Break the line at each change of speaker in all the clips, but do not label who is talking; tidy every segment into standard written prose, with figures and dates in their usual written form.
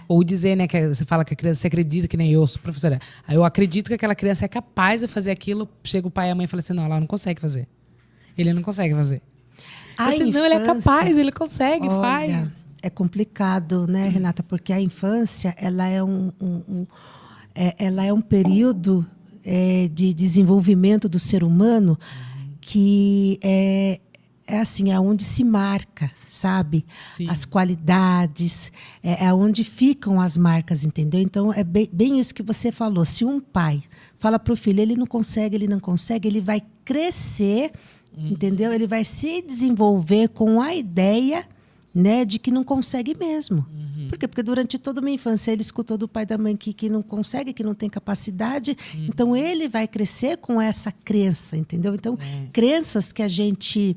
Ou dizer, né, que você fala que a criança, você acredita, que nem eu sou professora. Aí eu acredito que aquela criança é capaz de fazer aquilo. Chega o pai e a mãe e fala assim, não, ela não consegue fazer. Ele não consegue fazer.
A
Assim, não, ele é capaz, ele consegue,
olha,
faz.
é complicado, né, Renata? Porque a infância, ela é ela é um período de desenvolvimento do ser humano que é assim, é onde se marca, sabe?
Sim.
As qualidades, é onde ficam as marcas, entendeu? Então, é bem isso que você falou. Se um pai fala para o filho, ele não consegue, ele vai crescer, entendeu? Ele vai se desenvolver com a ideia, né, de que não consegue mesmo. Por quê? Porque durante toda uma infância ele escutou do pai e da mãe que não consegue, que não tem capacidade. Então, ele vai crescer com essa crença, entendeu? Então, crenças que a gente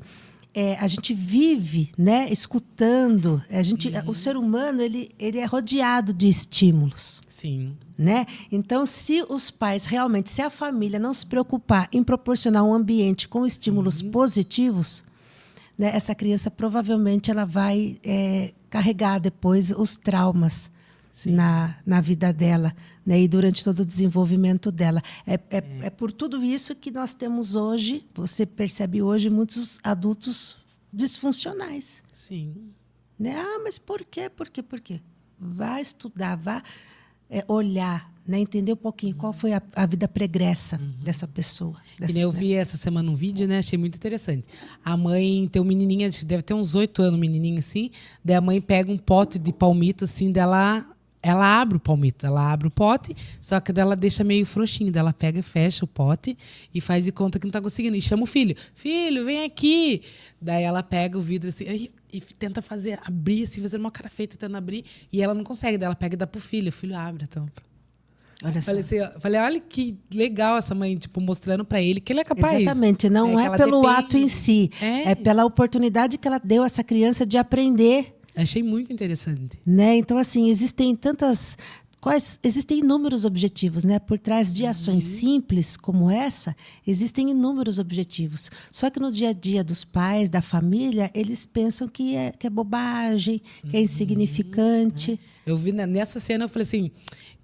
vive, né, escutando. O ser humano ele é rodeado de estímulos.
Sim.
Né? Então, se os pais realmente, se a família não se preocupar em proporcionar um ambiente com estímulos positivos, né, essa criança provavelmente ela vai carregar depois os traumas na vida dela, né, e durante todo o desenvolvimento dela. É por tudo isso que nós temos hoje, você percebe hoje, muitos adultos disfuncionais.
Sim.
Né? Ah, mas por quê? Por quê? Por quê? Vá estudar, vá olhar, né, entender um pouquinho qual foi a vida pregressa dessa pessoa.
Que nem eu vi essa semana um vídeo, né? Achei muito interessante. A mãe tem um menininho, acho que deve ter uns 8 anos, um menininho assim. Daí a mãe pega um pote de palmito, assim, dela. Ela abre o palmito, ela abre o pote, só que dela deixa meio frouxinho. Daí ela pega e fecha o pote e faz de conta que não está conseguindo. E chama o filho. Filho, vem aqui. Daí ela pega o vidro assim e tenta abrir, assim, fazendo uma cara feita, tentando abrir. E ela não consegue. Daí ela pega e dá pro filho. O filho abre a tampa.
Olha só.
Falei, olha que legal essa mãe, tipo, mostrando para ele que ele é capaz.
Exatamente, não é pelo ato em si, é pela oportunidade que ela deu a essa criança de aprender.
Achei muito interessante.
Né? Então, assim, existem inúmeros objetivos, né? Por trás de ações simples como essa, existem inúmeros objetivos. Só que no dia a dia dos pais, da família, eles pensam que é bobagem, que é insignificante.
Eu vi nessa cena, eu falei assim,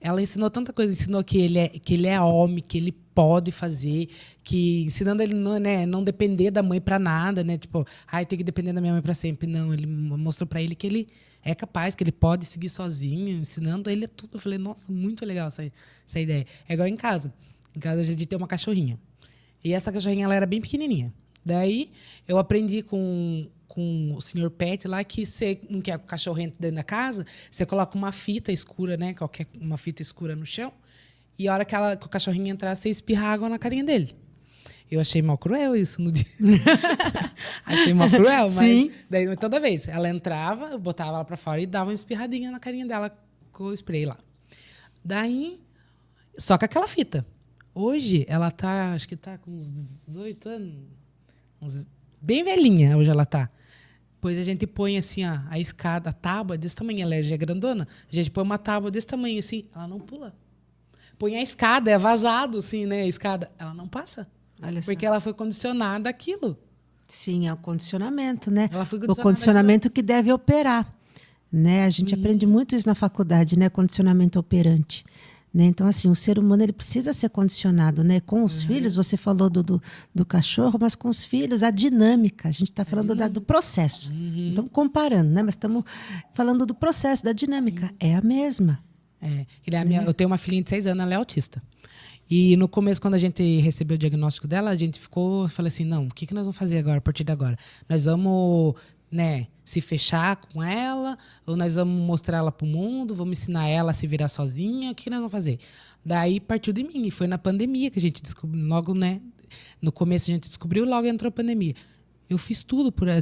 ela ensinou tanta coisa, ensinou que ele é homem, que ele pode fazer, que ensinando ele não depender da mãe para nada, né? Tipo, tem que depender da minha mãe para sempre. Não, ele mostrou para ele que ele é capaz, que ele pode seguir sozinho, ensinando ele tudo. Eu falei, nossa, muito legal essa ideia. É igual em casa. Em casa a gente tem uma cachorrinha. E essa cachorrinha ela era bem pequenininha. Daí eu aprendi com o senhor Pet lá que você não quer cachorro entre dentro da casa, você coloca uma fita escura, né? Uma fita escura no chão. E a hora que o cachorrinho entrar, você espirra água na carinha dele. Eu achei mal cruel isso no dia. Achei mal cruel, mas
Sim.
Daí toda vez ela entrava, eu botava ela pra fora e dava uma espirradinha na carinha dela com o spray lá. Daí, só com aquela fita. Hoje ela tá, acho que tá com uns 18 anos, bem velhinha hoje ela tá. Depois a gente põe assim, ó, a escada, a tábua desse tamanho, ela já é grandona, a gente põe uma tábua desse tamanho assim, ela não pula. Põe a escada, é vazado, assim, né? A escada. Ela não passa.
Olha só.
Porque ela foi condicionada àquilo.
Sim, é o condicionamento, né?
Ela foi
o condicionamento que deve operar. Né? A gente aprende muito isso na faculdade, né? Condicionamento operante. Né? Então, assim, o ser humano ele precisa ser condicionado. Né? Com os filhos, você falou do cachorro, mas com os filhos, a dinâmica. A gente está falando do processo. Estamos comparando, né? Mas estamos falando do processo, da dinâmica. Sim. É a mesma.
Eu tenho uma filhinha de 6 anos, ela é autista. E no começo, quando a gente recebeu o diagnóstico dela, a gente falei assim, não, o que nós vamos fazer agora, a partir de agora? Nós vamos, né, se fechar com ela, ou nós vamos mostrar ela para o mundo, vamos ensinar ela a se virar sozinha, o que nós vamos fazer? Daí partiu de mim, e foi na pandemia que a gente descobriu, logo, né, no começo a gente descobriu, logo entrou a pandemia. Eu fiz tudo para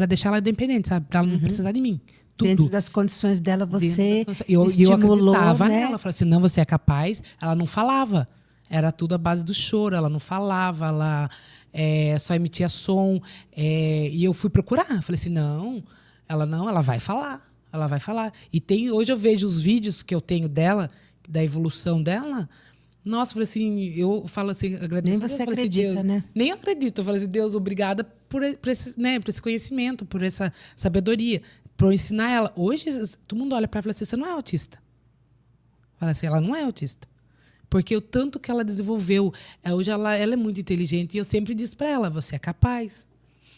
deixar ela independente, sabe? Para ela não precisar de mim. Tudo.
Dentro das condições dela, você
eu
estimulou,
acreditava
né?
nela. Eu falei assim, não, você é capaz. Ela não falava. Era tudo à base do choro. Ela não falava, ela só emitia som. E eu fui procurar. Falei assim, ela vai falar. Ela vai falar. E hoje eu vejo os vídeos que eu tenho dela, da evolução dela. Nossa, eu falei assim, eu falo assim, agradeço.
Nem você
Deus,
acredita,
assim, Deus,
né?
Nem eu acredito. Eu falei assim, Deus, obrigada por esse conhecimento, por essa sabedoria. para eu ensinar ela. Hoje, todo mundo olha para ela e fala assim, você não é autista. Fala assim, ela não é autista. Porque o tanto que ela desenvolveu, hoje ela é muito inteligente. E eu sempre disse para ela, você é capaz.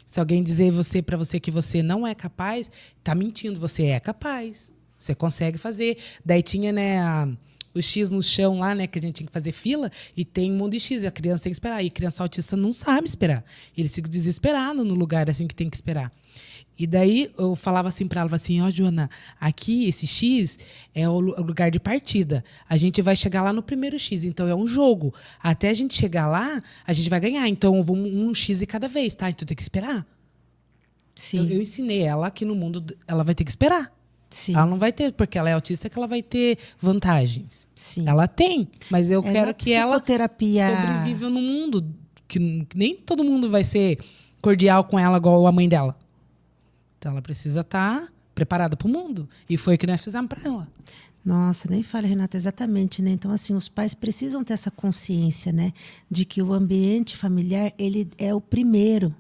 Se alguém dizer para você que você não é capaz, tá mentindo, você é capaz. Você consegue fazer. Daí tinha, né, o X no chão lá, né, que a gente tinha que fazer fila, e tem um monte de X, e a criança tem que esperar. E a criança autista não sabe esperar. Eles ficam desesperados no lugar assim que tem que esperar. E daí eu falava assim para ela, assim, ó, Joana, aqui esse X é o lugar de partida. A gente vai chegar lá no primeiro X, então é um jogo. Até a gente chegar lá, a gente vai ganhar. Então vamos um X de cada vez, tá? Então tem que esperar.
Sim.
Eu ensinei ela que no mundo ela vai ter que esperar.
Sim.
Ela não vai ter, porque ela é autista, que ela vai ter vantagens.
Sim.
Ela tem, mas eu quero que ela
psicoterapia
sobreviva no mundo. Que nem todo mundo vai ser cordial com ela igual a mãe dela. Então ela precisa estar preparada para o mundo. E foi o que nós fizemos para ela.
Nossa, nem fala, Renata, exatamente, né? Então, assim, os pais precisam ter essa consciência, né? De que o ambiente familiar, ele é o primeiro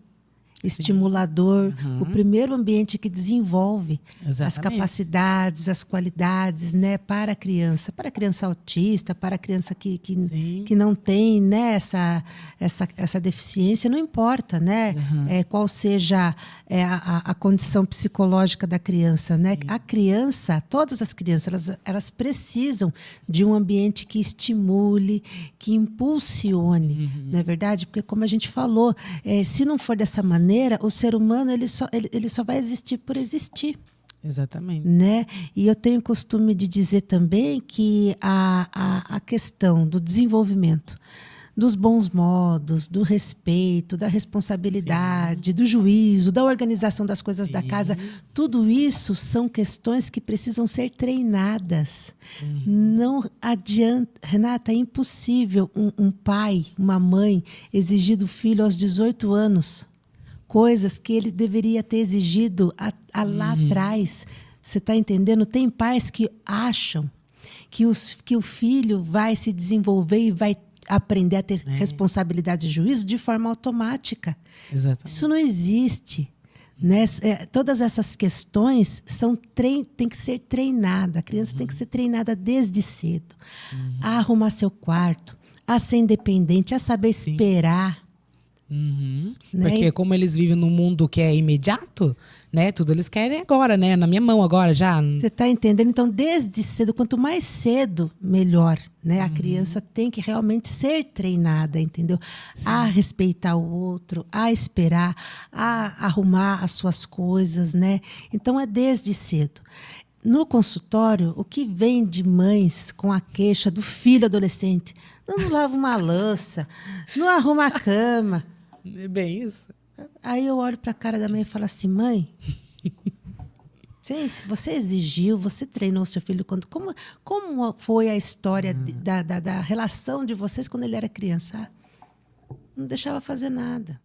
estimulador, o primeiro ambiente que desenvolve as capacidades, as qualidades, né, para a criança autista, para a criança que não tem, né, essa deficiência, não importa, né, qual seja a condição psicológica da criança, né? A criança, todas as crianças, elas precisam de um ambiente que estimule, que impulsione, não é verdade? Porque, como a gente falou, se não for dessa maneira, o ser humano ele só vai existir por existir.
Exatamente.
Né? E eu tenho costume de dizer também que a questão do desenvolvimento, dos bons modos, do respeito, da responsabilidade, do juízo, da organização das coisas da casa, tudo isso são questões que precisam ser treinadas. Não adianta, Renata, é impossível um pai, uma mãe exigir do filho aos 18 anos coisas que ele deveria ter exigido lá atrás. Você está entendendo? Tem pais que acham que o filho vai se desenvolver e vai aprender a ter responsabilidade e juízo de forma automática.
Exatamente.
Isso não existe. Né? Todas essas questões têm que ser treinadas. A criança tem que ser treinada desde cedo. A arrumar seu quarto, a ser independente, a saber esperar.
Né?
Porque
como eles vivem num mundo que é imediato, né? Tudo eles querem agora, né? Na minha mão agora já.
Você está entendendo? Então, desde cedo, quanto mais cedo, melhor, né? A criança tem que realmente ser treinada, entendeu? Sim. A respeitar o outro, a esperar, a arrumar as suas coisas, né? Então, é desde cedo. No consultório, o que vem de mães com a queixa do filho adolescente? Não lava uma louça, não arruma a cama.
É bem isso.
Aí eu olho para a cara da mãe e falo assim, mãe, você exigiu, você treinou seu filho como foi a história da relação de vocês quando ele era criança? Não deixava fazer nada.